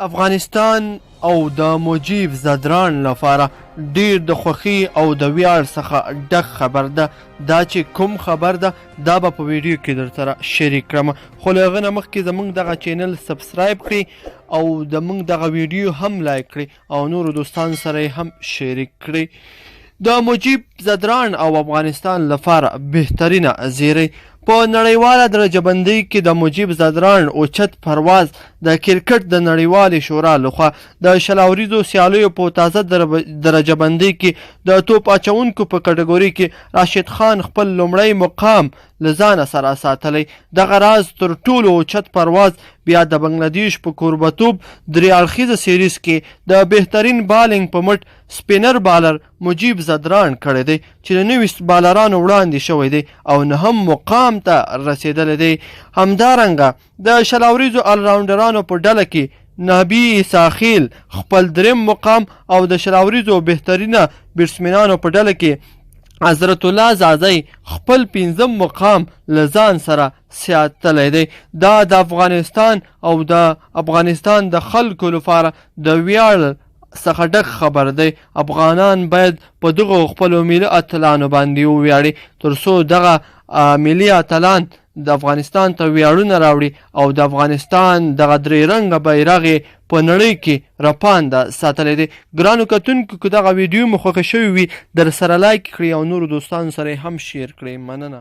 افغانستان او د مجیب زدران لپاره ډیر د خوښي او د ویاړ څخه ډک خبر ده. دا چې کوم خبر ده دا به په ویډیو کې درسره شریک کړم، خو له هغه نه مخکې زموږ دغه چینل سبسکرایب کړئ او زموږ دغه ویډیو هم لایک کړئ او نورو دوستانو سره هم شریک کړئ. د مجیب زدران او افغانستان لپاره بهترینه زیری په نړیواله درجه بندۍ کې د مجیب زدران اوچت پرواز د کرکټ د نړیوالې شورا لخوا د شلاوریزو سیالیو په تازه درجه بندۍ کې د توپ اچونکو په کټګوري کې راشد خان خپل لومړی مقام له ځانه سره ساتلی. دغه راز تر ټولو اوچت پرواز بیا د بنګلادیش په کوربتوب درې اړخیزه سیریز کې د بهترین بالینګ په مټ سپینر بالر مجیب زدران کړی دی چې له 90 بالرانو وړاندې شوی دی او نهم مقام ته رسیدلی دی. همدارنګه د شلاوریزو الراونډرانو په ډله کې نبی ساخیل خپل دریم مقام او د شلاوریزو بهترینه بیټسمنانو په ډله کې حضرت الله زازی خپل 5م مقام له ځان سره ساتلی دی. دا د افغانستان او د افغانستان د خلکو لپاره د ویاړ څخه ډک خبر دی. افغانان باید په دغو خپلو ملي اتلانو باندې وویاړي تر څو دغه ملي اتلان د افغانستان ته ویاړونه راوړي او د افغانستان دغه درې رنګه بیرغ په نړۍ کې رپانده ساتلی دی. ګرانو کتونکو که دغه ویډیو مو خوښه شوې وي در سره لایک کړئ او نورو دوستانو سره هم شیر کړئ. مننه.